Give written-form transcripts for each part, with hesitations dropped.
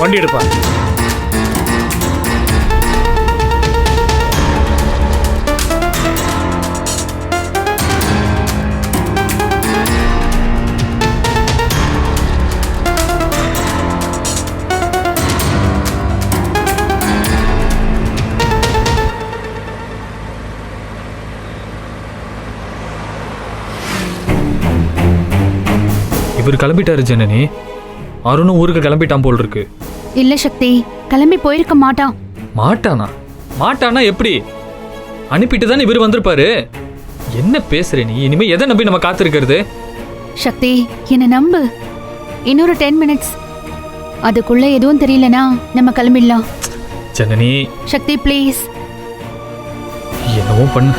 வண்டி எடுப்பா. இவர் கிளம்பிட்டாரு ஜனனி. அருணும் ஊருக்கு கிளம்பிட்டான் போல் இருக்கு. இல்ல சக்தி, கிளம்பி போயிருக்க மாட்டான். மாட்டானா? மாட்டானா எப்படி? அனுப்பிட்டு தான் இவர் வந்திருப்பாரு. என்ன பேசுற நீ? இனிமே எதை நம்பி நம்ம காத்திருக்கிறது? சக்தி, என்ன நம்பு. இன்னொரு 10 மினிட்ஸ், அதுக்குள்ள எதுவும் தெரியலனா நம்ம கிளம்பிடலாம். ஜனனி. சக்தி ப்ளீஸ். என்னவோ பண்ணு.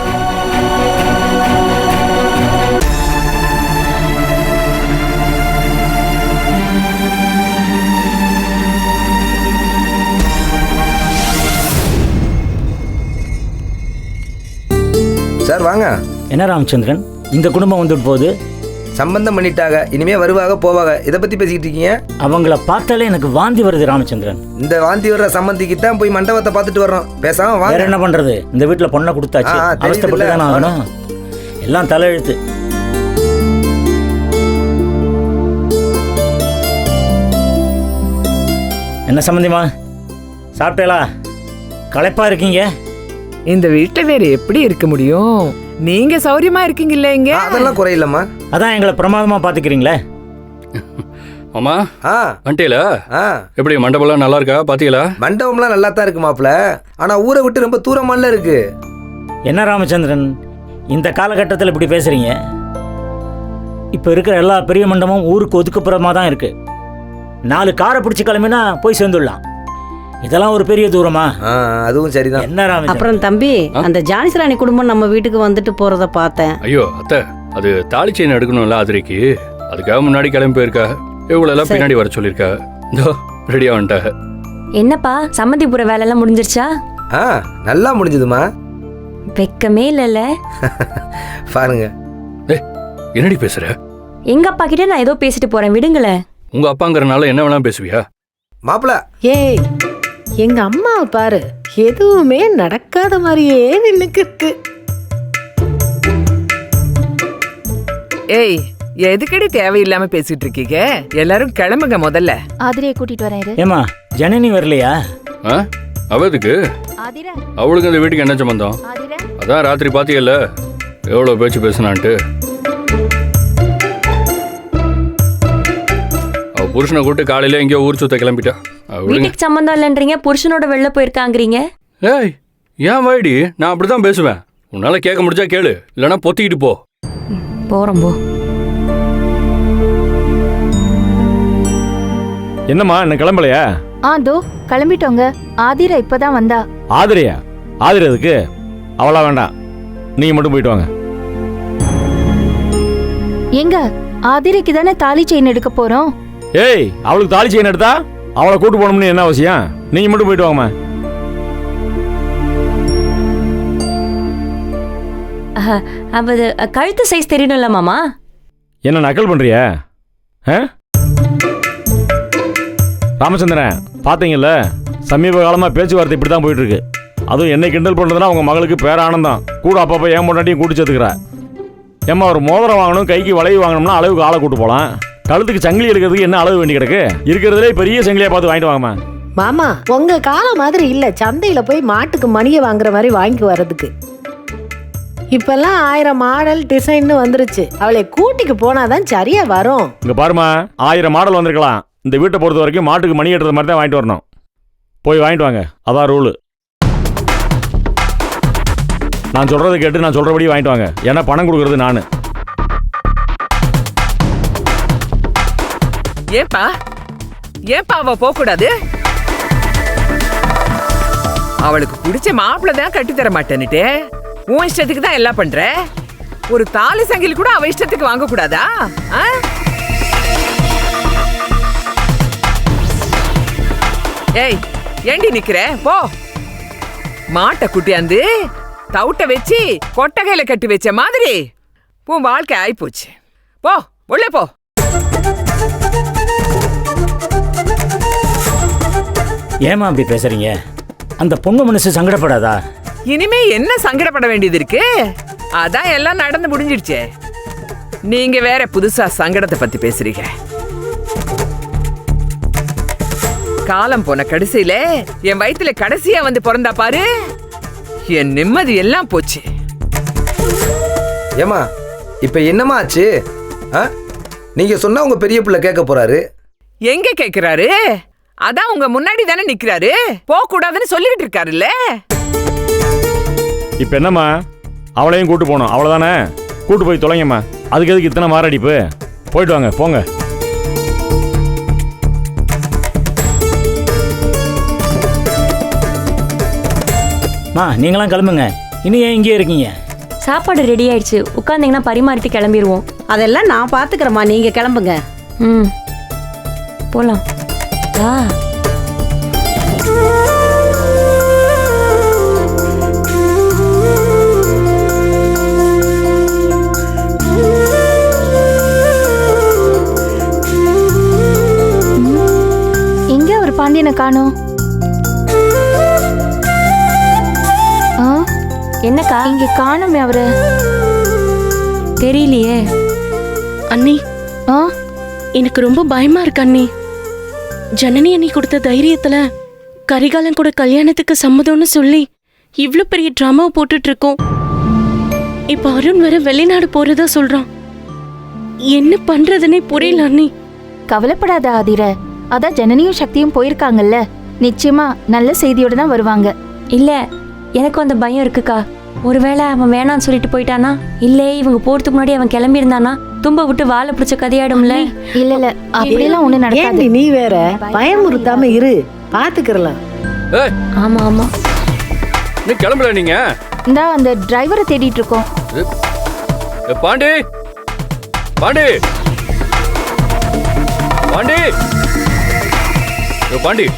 சார் வாங்க. என்ன ராமச்சந்திரன், இந்த குடும்பம் வந்துட்டு போகுது? சம்பந்தம் பண்ணிட்டாங்க, இனிமே வருவாங்க போவாங்க. இதை பத்தி பேசிக்கிட்டு இருக்கீங்க? அவங்கள பார்த்தாலே எனக்கு வாந்தி வருது ராமச்சந்திரன். இந்த வாந்தி வர்ற சம்பந்திக்கு தான் போய் மண்டபத்தை பார்த்துட்டு வர்றோம். பேசாம வாங்க. வேற என்ன பண்றது? இந்த வீட்டுல பொண்ணை கொடுத்தாச்சு, அவஸ்தைப்பட்டு தானே ஆகணும். எல்லாம் தலையெழுத்து. என்ன சம்பந்திமா, சாப்பிட்டேலா? களைப்பா இருக்கீங்க? இந்த வீட்டுல வேற எப்படி இருக்க முடியும்? நீங்க சௌரியமா இருக்கீங்கல்ல இங்க? அதெல்லாம் குறையில்லம்மா. அதான் எங்களை பிரமாதமா பாத்துக்கிறீங்களே. மாமா வந்துட்டீல? எப்படி மண்டபம்லாம் நல்லா இருக்கா? பாத்தீங்களா? மண்டபம்லாம் நல்லா தான் இருக்கு மாப்பிள்ள. ஆனா ஊரை விட்டு ரொம்ப தூரமால இருக்கு. என்ன ராமச்சந்திரன், இந்த காலகட்டத்தில் இப்படி பேசுறீங்க? இப்ப இருக்கிற எல்லா பெரிய மண்டபமும் ஊருக்கு ஒதுக்குப்புறமா தான் இருக்கு. 4 காரை பிடிச்சி கிளம்பினா போய் சேர்ந்துடலாம். இதெல்லாம் ஒரு பெரிய தூரமா? அதுவும் சரிதான். என்ன ராமச்சந்திரன்? அப்புறம் தம்பி, அந்த ஜானகிராணி குடும்பம் நம்ம வீட்டுக்கு வந்துட்டு போறத பார்த்தேன். ஐயோ அத்தை, அது தாலி செயின் எடுக்கணும்ல ஆதிரைக்கு, அதுக்காக முன்னாடி கிளம்பி போயிருக்கா. இவ்வளவு எல்லாம் பின்னாடி வர சொல்லியிருக்கா. இதோ ரெடியா வந்துட்டா. என்னப்பா சம்மதிபுர வேலை எல்லாம் முடிஞ்சிருச்சா? நல்லா முடிஞ்சதுமா. வெக்கமே இல்லைல்ல? பாருங்க. என்னடி பேசுற? எங்க அப்பா கிட்ட நான் ஏதோ பேசிட்டு போறேன், விடுங்களேன். உங்க அப்பாங்கறனால என்ன வேணா பேசுவியா? மாப்பிள்ள, ஏய், எங்க அம்மாவை பாரு, எதுவுமே நடக்காத மாதிரியே நின்னுக்கு. ஏய், எதுக்கடி தேவையில்லாம பேசிட்டு இருக்கீங்க? எல்லாரும் கிளம்புங்க முதல்ல. ஆதிரையை கூட்டிட்டு வரேன். ஏமா ஜனனி வரலையா? அவ எதுக்கு? அவளுக்கு அந்த வீட்டுக்கு என்ன சம்பந்தம்? அதான் ராத்திரி பாத்தீங்கல்ல எவ்வளவு பேச்சு பேசினான்ட்டு. அவ புருஷனை கூட்டு காலையில எங்கேயோ ஊர் சுத்த கிளம்பிட்டா. வீட்டுக்கு சம்பந்தம் இல்லைன்றீங்க, புருஷனோட வெளில போயிருக்காங்கிறீங்க. ஏய், ஏன் வாய்டி? நான் அப்படிதான் பேசுவேன். உன்னால கேட்க முடிஞ்சா கேளு, இல்லைன்னா பொத்திக்கிட்டு போ. போறோம் போ. என்னம்மா, என்ன கிளம்பலையா? தோ கிளம்பிட்டோங்க. ஆதிரா இப்பதான் வந்தா. ஆதிரையா? ஆதிரை எதுக்கு? அவளா வேண்டாம், நீங்க மட்டும் போயிட்டு வாங்க. எங்க ஆதிரைக்கு தானே தாலி செயின் எடுக்க போறோம். ஏய், அவளுக்கு தாலி செயின் எடுத்தா அவளை கூட்டு போகணும்னு என்ன அவசியம்? நீங்க மட்டும் போயிட்டு வாங்கம்மா. அது கழுத்து சைஸ் தெரியணும்ல மாமா. என்ன நக்கல் பண்றியா? ராமச்சந்திரன், பாத்தீங்கல்ல, சமீப காலமா பேச்சுவார்த்தை இப்படிதான் போயிட்டு இருக்கு. அதுவும் என்னை கிண்டல் பண்றதுன்னா அவங்க மகளுக்கு பேர ஆனந்தம் கூட அப்பப்போ ஏன் பொண்டாட்டியும் கூட்டி சேர்த்துக்கிறா. ஏம்மா, ஒரு மோதிரம் வாங்கணும், கைக்கு வளைவு வாங்கணும்னா அளவுக்கு ஆளை கூட்டு போகலாம். கழுத்துக்கு சங்கிலி எடுக்கிறதுக்கு என்ன அளவு வேண்டி கிடக்கு? இருக்கிறதுலே பெரிய சங்கிலியா பார்த்து வாங்கிட்டு வாங்கம்மா. மாமா, உங்க காலம் மாதிரி இல்ல சந்தையில போய் மாட்டுக்கு மணியை வாங்குற மாதிரி வாங்கி வர்றதுக்கு. இப்பெல்லாம் 1000 மாடல் டிசைன் வந்துருச்சு. அவளை கூட்டிக்கு போனாதான் சரியா வரும். இங்க பாருமா, 1000 மாடல் வந்திருக்கலாம். இந்த வீட்டை பொறுத்த வரைக்கும் மாட்டுக்கு மணி கட்டுறது மாதிரி தான் வாங்கிட்டு வரணும். போய் வாங்கிட்டு வாங்க, அதான் ரூலு. நான் சொல்றதை கேட்டு நான் சொல்றபடி வாங்கிட்டு வாங்க. ஏன்னா பணம் கொடுக்கறது நானு. ஏப்பா அவ போக கூடாது? அவளுக்கு பிடிச்ச மாப்பிள்ள தான் கட்டி தர மாட்டேன்னுட்டு உன் இஷ்டத்துக்கு தான் எல்லாம் பண்ற. ஒரு தாலி சங்கிலி கூட அவ இஷ்டத்துக்கு வாங்க கூடாதா? ஏய், ஏண்டி நிக்கிற? போ. மாட்டை குட்டியாந்து தவுட்ட வச்சு கொட்டகையில கட்டி வச்ச மாதிரி உன் வாழ்க்கை ஆயிப்போச்சு. போ, உள்ளே போ. ஏமா அப்படி பேசுறீங்க? அந்த பொண்ணு மனசு சங்கடப்படாதா? இனிமே என்ன சங்கடப்பட வேண்டியது இருக்கு? அதான் எல்லாம் நடந்து முடிஞ்சிடுச்சே. நீங்க வேற புதுசா சங்கடத்தை பத்தி பேசுறீங்க. காலம் போன கடைசியில என் வயித்துல கடைசியா வந்து பிறந்தா பாரு, என் நிம்மதி எல்லாம் போச்சு. ஏமா இப்போ என்னம்மா ஆச்சு? ஆ நீங்கள் சொன்னால் உங்கள் பெரிய பிள்ளை கேட்க போகிறாரு. எங்க கேக்குறாரு? அதான் உங்க முன்னாடி தானே நிக்கிறாரு. போக கூடாதுன்னு சொல்லிக்கிட்டு இருக்காருல்ல. இப்போ என்னம்மா, அவளையும் கூட்டு போகணும் அவ்வளோதானே? கூட்டு போய் தொலைங்கம்மா. அதுக்கு எதுக்கு இத்தனை மாரடிப்பு? போயிட்டு வாங்க, போங்க. நீங்களாம் கிளம்புங்க. இன்னும் ஏன் இங்கே இருக்கீங்க? சாப்பாடு ரெடி ஆயிடுச்சு, உட்காந்தீங்கன்னா பரிமாறிட்டு கிளம்பிடுவோம். அதெல்லாம் நான் பாத்துக்கிறேம்மா, நீங்க கிளம்புங்க. ம், போலாம். வா. எங்க ஒரு பாண்டியனை காணோம்? என்னக்கா? இங்க காணோமே அவரு. தெரியலையே. அண்ணி, எனக்கு ரொம்ப பயமா இருக்கு அண்ணி. ஜனனி அண்ணி கொடுத்த தைரியத்துல கரிகாலன் கூட கல்யாணத்துக்கு சம்மதம்னு சொல்லி இவ்ளோ பெரிய டிராமாவை போட்டுட்டு இருக்கோம். இப்ப அருண் வேற வெளிநாடு போறதா சொல்றான். என்ன பண்றதுன்னே புரியல அண்ணி. கவலைப்படாத ஆதிர, அதான் ஜனனியும் சக்தியும் போயிருக்காங்கல்ல, நிச்சயமா நல்ல செய்தியோட தான் வருவாங்க. இல்ல, எனக்கும் அந்த பயம் இருக்குக்கா. ஒருவேளை அவன் வேணான்னு சொல்லிட்டு போயிட்டானா, இல்ல இவங்க போறதுக்கு முன்னாடி அவன் கிளம்பி இருந்தானா, தும்ப விட்டு வாழை பிடிச்ச கதையாடும்ல. இல்ல இல்ல, அப்படியெல்லாம் ஒண்ணு நடக்காது. நீ வேற பயமுறுத்தாம இரு, பாத்துக்கிறலாம். ஆமா ஆமா. நீ கிளம்பல? நீங்க இந்த அந்த டிரைவரை தேடிட்டு இருக்கோம். பாண்டி, பாண்டி, பாண்டி, பாண்டி,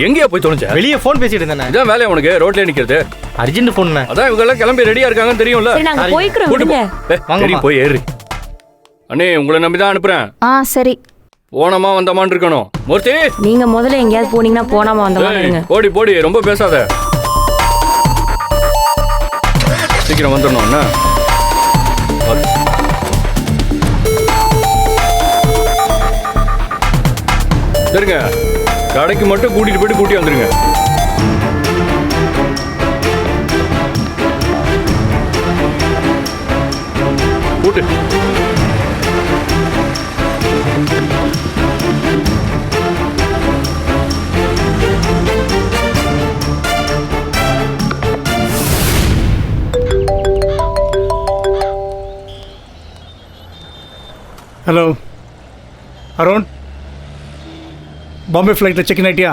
எங்கயா போய் தொலைஞ்ச? வெளியே போன் பேசிட்டு இருந்தேன். இதான் வேலையா உனக்கு? ரோட்ல நிக்கிறது அர்ஜென்ட் போன். அதான் இவங்க எல்லாம் கிளம்பி ரெடியா இருக்காங்கன்னு தெரியும்ல. சரி, நாங்க போய்க்கிறோம். விடுங்க. சரி, போய் ஏறு. அண்ணே, உங்களை நம்பி தான் அனுப்புறேன். சரி. போனமா வந்தமான்னு இருக்கணும். மூர்த்தி, நீங்க முதல்ல எங்கேயாவது போனீங்கன்னா போனாமா வந்தமா இருங்க. போடி போடி, ரொம்ப பேசாத. சீக்கிரம் வந்துடணும். என்ன சரிங்க, கடைக்கு மட்டும் கூட்டிட்டு போயிட்டு கூட்டி வந்துருங்க. கூட்டு. ஹலோ அருண், பாம்பே ஃப்ளைட்டில் செக்இன் ஆகிட்டியா?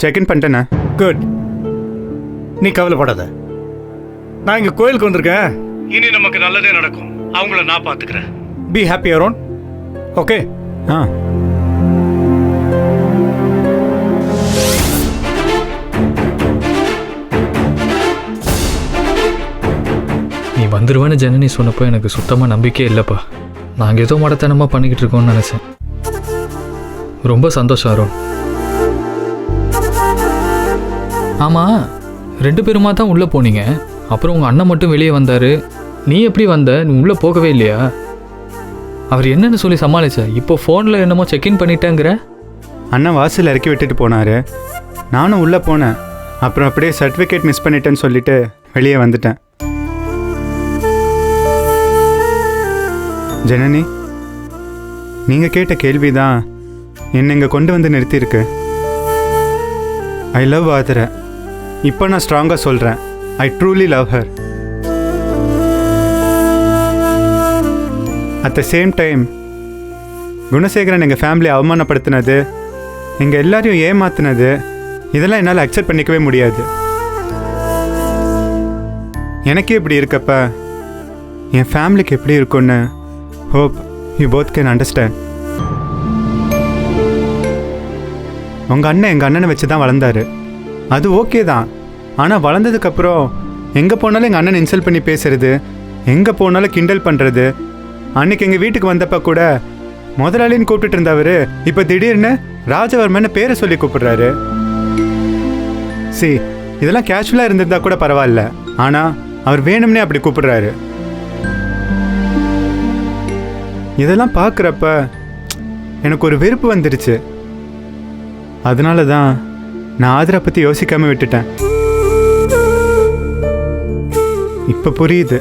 செக்இன் பண்ணிட்டேண்ணே. குட். நீ கவலைப்படாத, நான் இங்கே கோயிலுக்கு வந்திருக்கேன். இனி நமக்கு நல்லதே நடக்கும். அவங்கள நான் பார்த்துக்கிறேன். Be happy Arun. ஓகே? நீ வந்துருவேன்னு ஜனனி சொன்னப்போ எனக்கு சுத்தமாக நம்பிக்கையே இல்லைப்பா. நாங்கள் ஏதோ மடத்தனமாக பண்ணிக்கிட்டு இருக்கோம்னு நினச்சேன். ரொம்ப சந்தோஷம் அருண். ஆமாம், 2 பேருமா தான் உள்ளே போனீங்க. அப்புறம் உங்கள் அண்ணன் மட்டும் வெளியே வந்தார். நீ எப்படி வந்த? நீ உள்ளே போகவே இல்லையா? அவர் என்னன்னு சொல்லி சமாளிச்ச? இப்போ ஃபோனில் என்னமோ செக்இன் பண்ணிட்டேங்கிற. அண்ணன் வாசல் இறக்கி விட்டுட்டு போனார். நானும் உள்ளே போனேன். அப்புறம் அப்படியே சர்டிஃபிகேட் மிஸ் பண்ணிட்டேன்னு சொல்லிட்டு வெளியே வந்துட்டேன். ஜனனி, நீங்கள் கேட்ட கேள்வி தான் என்னை இங்கே கொண்டு வந்து நிறுத்தியிருக்கு. I love Aadhira. இப்போ நான் ஸ்ட்ராங்காக சொல்கிறேன், ஐ truly love her. At the same time Gunasekaran எங்கள் ஃபேமிலியை அவமானப்படுத்தினது, எங்கள் எல்லாரையும் ஏமாத்தினது, இதெல்லாம் என்னால் அக்செப்ட் பண்ணிக்கவே முடியாது. எனக்கே இப்படி இருக்கப்ப என் ஃபேமிலிக்கு எப்படி இருக்குன்னு hope you both can understand. உங்கள் அண்ணன் எங்கள் அண்ணனை வச்சு தான் வளர்ந்தாரு. அது ஓகே தான். ஆனால் வளர்ந்ததுக்கப்புறம் எங்கே போனாலும் எங்கள் அண்ணன் இன்சல்ட் பண்ணி பேசுறது, எங்கே போனாலும் கிண்டல் பண்ணுறது. அன்றைக்கி எங்கள் வீட்டுக்கு வந்தப்போ கூட முதலாளின்னு கூப்பிட்டு இருந்தவரு இப்ப திடீர்னு ராஜவர்மன் பேரை சொல்லி கூப்பிடுறாரு. இதெல்லாம் கேஷுவலா இருந்திருந்தா கூட பரவாயில்ல, ஆனா அவர் வேணும்னே அப்படி கூப்பிடுறாரு. இதெல்லாம் பார்க்குறப்ப எனக்கு ஒரு வெறுப்பு வந்துடுச்சு. அதனால தான் நான் ஆதிரா பற்றி யோசிக்காமல் விட்டுட்டேன். இப்போ புரியுது.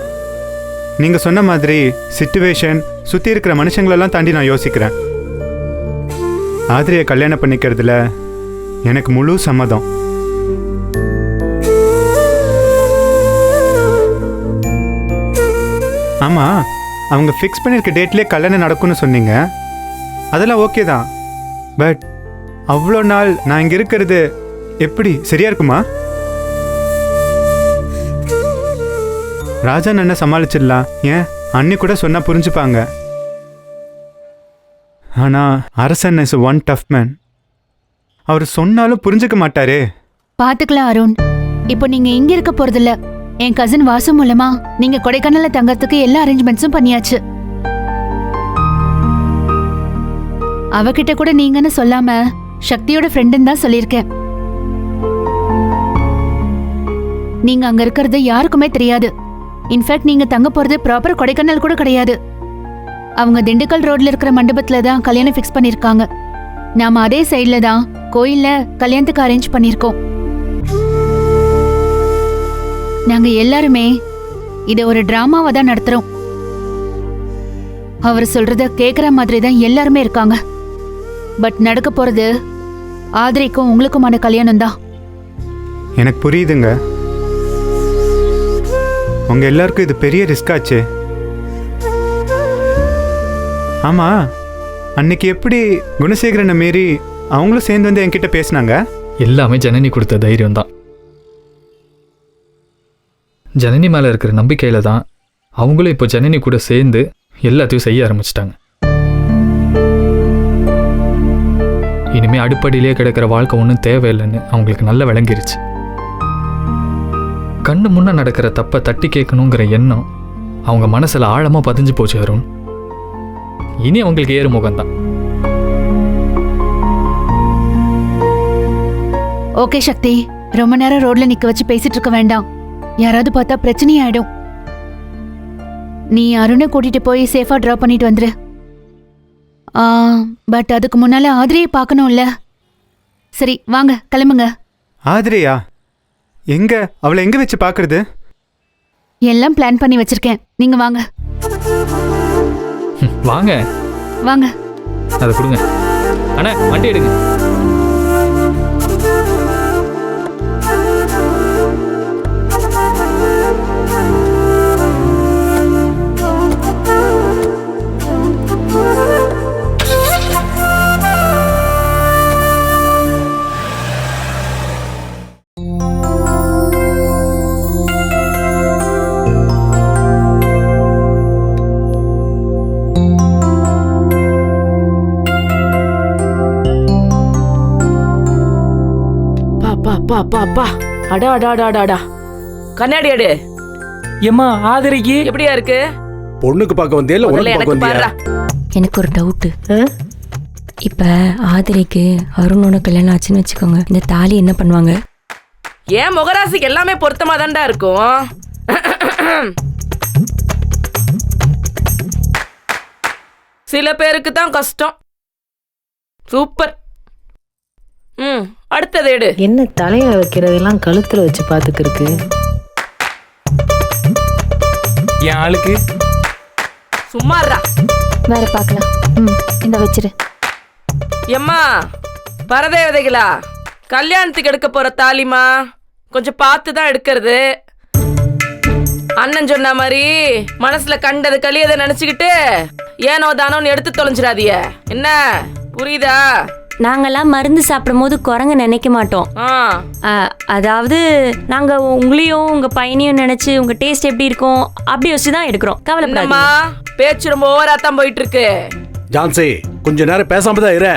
நீங்கள் சொன்ன மாதிரி சிச்சுவேஷன் சுற்றி இருக்கிற மனுஷங்களெல்லாம் தாண்டி நான் யோசிக்கிறேன். ஆதிரையை கல்யாணம் பண்ணிக்கிறதுல எனக்கு முழு சம்மதம். ஆமாம், அவங்க ஃபிக்ஸ் பண்ணியிருக்க டேட்லேயே கல்யாணம் நடக்கும்னு சொன்னீங்க. அதெல்லாம் ஓகே தான். பட் அவ்வளோ நாள் நான் இங்கே இருக்கிறது எப்படி சரியா இருக்குமா? ராஜா அண்ணனை சமாளிச்சிடலாம், ஏன் அண்ணி கூட சொன்னா புரிஞ்சுப்பாங்க. ஆனால் அரசன் இஸ் ஒன் டஃப் மேன். அவர் சொன்னாலும் புரிஞ்சுக்க மாட்டாரே. பாத்துக்கலாம் அருண். இப்போ நீங்க இங்க இருக்க போறதில்ல. என் கசின் வாசு மூலமா நீங்க கொடைக்கானல்ல தங்கறதுக்கு எல்லா அரேஞ்ச்மெண்ட்ஸும் பண்ணியாச்சு. அவகிட்ட கூட நீங்கன்னு சொல்லாம சக்தியோட ஃப்ரெண்டுன்னு தான் சொல்லியிருக்கேன். நீங்க அங்க இருக்கிறது யாருக்குமே தெரியாது. இன்ஃபேக்ட் நீங்க தங்க போறது ப்ராப்பர் கொடைக்கானல் கூட கிடையாது. அவங்க திண்டுக்கல் ரோட்ல இருக்கிற மண்டபத்துல தான் கல்யாணம் ஃபிக்ஸ் பண்ணிருக்காங்க. நாம அதே சைட்ல தான் கோயில்ல கல்யாணத்துக்கு அரேஞ்ச் பண்ணிருக்கோம். நாங்க எல்லாருமே இத ஒரு டிராமாவா தான் நடத்துறோம். அவர் சொல்றத கேக்குற மாதிரி தான் எல்லாருமே இருக்காங்க. பட் நடக்க போறது ஆதிரைக்கும் உங்களுக்குமான கல்யாணம் தான். எனக்கு புரியுதுங்க. உங்க எல்லாருக்கும் இது பெரிய ரிஸ்க் ஆச்சு. ஆமா, அன்னைக்கு எப்படி குணசேகரனை மீறி அவங்களும் சேர்ந்து வந்து என்கிட்ட பேசினாங்க? எல்லாமே ஜனனி கொடுத்த தைரியம் தான். ஜனனி மேலே இருக்கிற நம்பிக்கையில தான் அவங்களும் இப்போ ஜனனி கூட சேர்ந்து எல்லாத்தையும் செய்ய ஆரம்பிச்சிட்டாங்க. இனிமே அடிப்படையிலே கிடக்கிற வாழ்க்கை ஒன்றும் தேவையில்லைன்னு அவங்களுக்கு நல்லா விளங்கிருச்சு. கண்ணு முன்ன நடக்கிற தப்பை தட்டி கேட்கணுங்கிற எண்ணம் அவங்க மனசுல ஆழமா பதிஞ்சு போச்சு அருண். இனி அவங்களுக்கு ஏறு முகம்தான். ஓகே சக்தி, ரொம்ப நேரம் ரோட்ல நிக்க வச்சு பேசிட்டு இருக்க வேண்டாம். யாராவது பார்த்தா பிரச்சனையாயிடும். நீ அருணை கூட்டிட்டு போய் சேஃபா டிராப் பண்ணிட்டு வந்துரு. பட் அதுக்கு முன்னால ஆதிரையை பார்க்கணும்ல. சரி வாங்க கிளம்புங்க. ஆதிரையா? எங்க அவளை எங்க வச்சு பார்க்கறது? எல்லாம் பிளான் பண்ணி வச்சிருக்கேன், நீங்க வாங்க. வாங்க வாங்க. அதை கொடுங்க அண்ணா, வண்டி எடுங்க. கண்ணாடி எடு. ஏம்மா ஆதிரைக்கு எப்படியா இருக்கு? பொண்ணுக்கு பார்க்க வந்தியா இல்ல உனக்கு பார்க்க வந்தியா? எனக்கு ஒரு டவுட்டு. இப்ப ஆதிரைக்கு அருணோட கல்யாணம் ஆச்சுன்னு வச்சுக்கோங்க, இந்த தாலி என்ன பண்ணுவாங்க? ஏன் முகராசிக்கு எல்லாமே பொருத்தமா தான்டா இருக்கும். சில பேருக்கு தான் கஷ்டம். சூப்பர். அடுத்தது எடு. என்ன தலையில வைக்கிறதெல்லாம் கழுத்துல வச்சு பாத்துக்கிருக்கு. என் ஆளுக்கு சும்மாறா. வேற பார்க்கலாம். இந்த வச்சிரு. எம்மா பரதேவதைகளா, கல்யாணத்துக்கு எடுக்க போற தாலிமா கொஞ்சம் பார்த்து தான் எடுக்கிறது. அண்ணன் சொன்ன மாதிரி மனசுல கண்டது கலியதை நினைச்சுக்கிட்டு ஏனோ தானோன்னு எடுத்து தொலைஞ்சிடாதீய. என்ன புரியுதா? நாங்கெல்லாம் மருந்து சாப்பிடும் போது குரங்க நினைக்க மாட்டோம். அதாவது நாங்க உங்களையும் உங்க பையனையும் நினைச்சு உங்க டேஸ்ட் எப்படி இருக்கும் அப்படி வச்சு தான் எடுக்கிறோம். கவலைப்படாதீங்க. பேச்சு ரொம்ப ஓவரா தான் போயிட்டு இருக்கு. ஜான்சி, கொஞ்ச நேரம் பேசாம தான் இரு.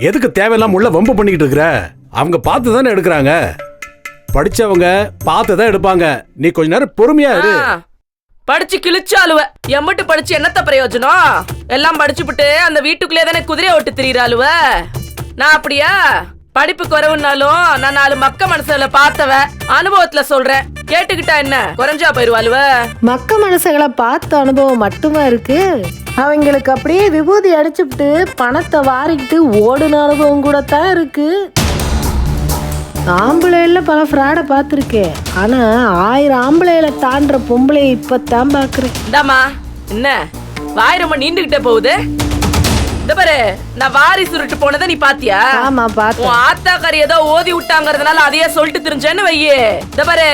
எதுக்கு தேவையில்லாம உள்ள வம்பு பண்ணிக்கிட்டு இருக்கிற? அவங்க பார்த்து தானே எடுக்கிறாங்க. படிச்சவங்க பார்த்து தான் எடுப்பாங்க. நீ கொஞ்ச நேரம் பொறுமையா இரு. படிச்சு கிழிச்சாலுவ எம்மட்டு படிச்சு என்னத்த பிரயோஜனம்? எல்லாம் படிச்சுப்புட்டு அந்த வீட்டுக்குள்ளே தானே குதிரையை ஓட்டு திரியிறாளுவ. நான் அப்படியா? படிப்பு குறைவுனாலும் நான் 4 மக்க மனசுல பார்த்தவ, அனுபவத்துல சொல்றேன். கேட்டுக்கிட்டா என்ன குறைஞ்சா போயிருவாளுவ? மக்க மனசுகளை பார்த்த அனுபவம் மட்டுமா இருக்கு? அவங்களுக்கு அப்படியே விபூதி அடிச்சுட்டு பணத்தை வாரிக்கிட்டு ஓடுன அனுபவம் கூட தான் இருக்கு. ஆம்பளைல பல ஃப்ராடை பார்த்துருக்கேன். ஆனா 1000 ஆம்பளையில தாண்டுற பொம்பளை இப்பதான் பாக்குறேன். இந்தாமா என்ன வாய் ரொம்ப நீண்டுகிட்டே போகுது. இந்த பாரு, நான் வாரி சுருட்டு போனதை நீ பாத்தியா? ஆமா பாத்து. உன் ஆத்தாக்காரி ஏதோ ஓதி விட்டாங்கறதுனால அதையே சொல்லிட்டு தெரிஞ்சேன்னு வையே. இந்த பாரு,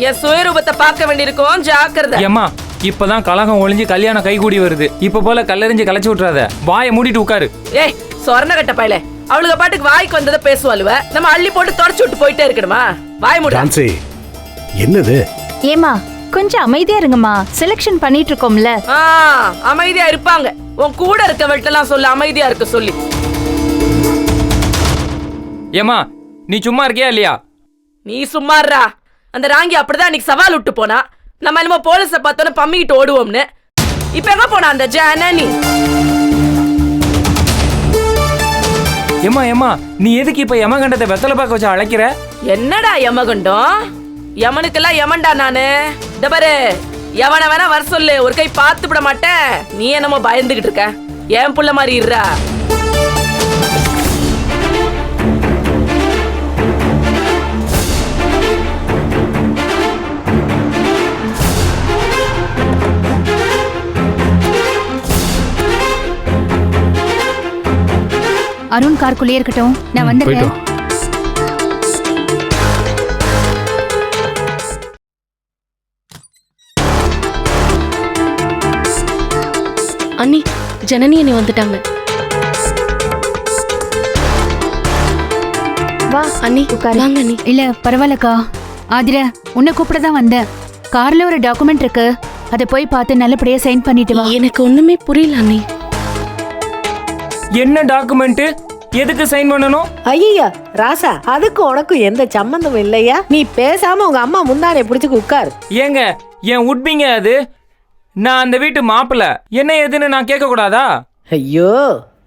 என் சுயரூபத்தை பார்க்க வேண்டியிருக்கும், ஜாக்கிரதை. ஏம்மா இப்பதான் கலகம் ஒளிஞ்சு கல்யாணம் கைகூடி வருது. இப்ப போல கல்லெறிஞ்சு கலைச்சு விட்டுறாத. வாயை மூடிட்டு உட்காரு. ஏய் சொர்ண கட்ட பயல, அவளுக்கு பாட்டுக்கு வாய்க்கு வந்ததை பேசுவாளுவ. நம்ம அள்ளி போட்டு தொடச்சு விட்டு போயிட்டே இருக்கணுமா? வாய் மூடு. என்னது? ஏமா கொஞ்சம் அமைதியா இருங்கம்மா, செலக்ஷன் பண்ணிட்டு இருக்கோம்ல. அமைதியா இருப்பாங்க. உன் கூட இருக்கவள்கிட்ட சொல்லு அமைதியா இருக்க சொல்லி. ஏம்மா நீ சும்மா இருக்கியா இல்லையா? நீ சும்மாறா. அந்த ராங்கி அப்படிதான் இன்னைக்கு சவால் விட்டு போனா. நம்ம என்னமோ போலீஸ பார்த்தோன்னு பம்மிக்கிட்டு ஓடுவோம்னு. இப்ப எங்க போனா அந்த ஜனனி? ஏம்மா ஏம்மா நீ எதுக்கு இப்ப யமகண்டத்தை வெத்தலை பாக்க வச்சு அழைக்கிற? என்னடா யமகண்டம்? யமனுக்கெல்லாம் யமன்டா நானு. இந்த பாரு, எவன வேணா வர சொல்லு, ஒரு கை பார்த்து விட மாட்டேன். நீ என்னமோ பயந்துகிட்டு இருக்க. ஏன் புள்ள மாதிரி இருறா. அருண் கார்க்குள்ளே இருக்கட்டும், நான் வந்துடுறேன். அண்ணி, ஜனனி அண்ணி வந்துட்டாங்க. வா அண்ணி வாங்க அண்ணி. இல்ல பரவாயில்லக்கா. ஆதிரா உன்னை கூப்பிட தான் வந்தேன். கார்ல ஒரு டாக்குமெண்ட் இருக்கு, அதை போய் பார்த்து நல்லபடியா சைன் பண்ணிட்டு வா. எனக்கு ஒண்ணுமே புரியல அண்ணி. என்ன டாக்குமெண்ட்? எதுக்கு சைன் பண்ணணும்? ஐயா ராசா, அதுக்கு உனக்கும் எந்த சம்பந்தமும் இல்லையா? நீ பேசாம உங்க அம்மா முந்தானே பிடிச்சு உட்காரு. ஏங்க என் உட்பிங்க அது. நான் அந்த வீட்டு மாப்பிள்ள, என்ன எதுன்னு நான் கேட்க கூடாதா? ஐயோ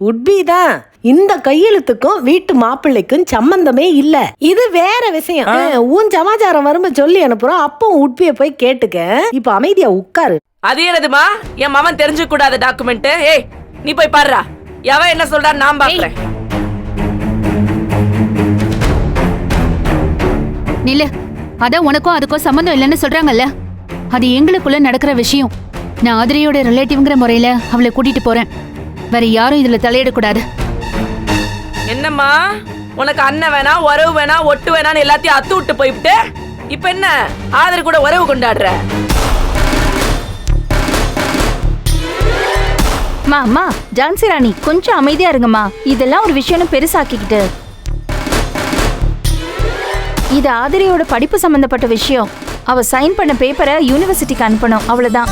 உட்பிதான். இந்த கையெழுத்துக்கும் வீட்டு மாப்பிள்ளைக்கும் சம்பந்தமே இல்ல. இது வேற விஷயம். உன் சமாச்சாரம் வரும்போது சொல்லி அனுப்புறோம். அப்போ உட்பிய போய் கேட்டுக்க. இப்ப அமைதியா உட்காரு. அது என்னதுமா? என் மவன் தெரிஞ்சு கூடாத டாக்குமெண்ட். ஏய் நீ போய் பாருடா, எவன் என்ன சொல்றா நான் பாக்குறேன். நில, அதான் உனக்கும் அதுக்கும் சம்பந்தம் இல்லைன்னு சொல்றாங்கல்ல. அது எங்களுக்குள்ள நடக்கிற விஷயம். நான் ஆதிரையோட ரிலேட்டிவ்ங்கிற முறையில அவளை கூட்டிட்டு போறேன். வேற யாரும் இதுல தலையிடக்கூடாது. என்னம்மா உனக்கு அண்ணன் வேணா, உறவு வேணா, ஒட்டு வேணான்னு எல்லாத்தையும் அத்து விட்டு போயிட்டு இப்ப என்ன ஆதரி கூட உறவு கொண்டாடுற? அம்மா ஜான்சி ராணி கொஞ்சம் அமைதியா இருங்கம்மா. இதெல்லாம் ஒரு விஷயம் பெருசாக்கிக்கிட்டு. இது ஆதிரையோட படிப்பு சம்பந்தப்பட்ட விஷயம். அவ சைன் பண்ண பேப்பரை யூனிவர்சிட்டிக்கு அனுப்பணும், அவ்வளவுதான்.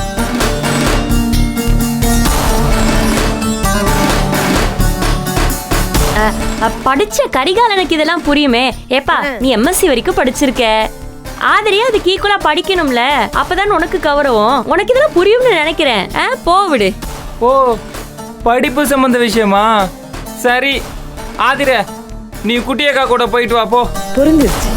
படிச்ச கரிகாலனுக்கு இதெல்லாம் புரியுமே. ஏப்பா நீ எம்எஸ்சி வரைக்கும் படிச்சிருக்க. ஆதிரியா அதுக்கு ஈக்குவலா படிக்கணும்ல, அப்பதான் உனக்கு கௌரவம். உனக்கு இதெல்லாம் புரியும்னு நினைக்கிறேன். போவிடு. ஓ படிப்பு சம்பந்த விஷயமா? சரி ஆதிர, நீ குட்டியக்கா கூட போயிட்டு வா போ. புரிஞ்சிருச்சு.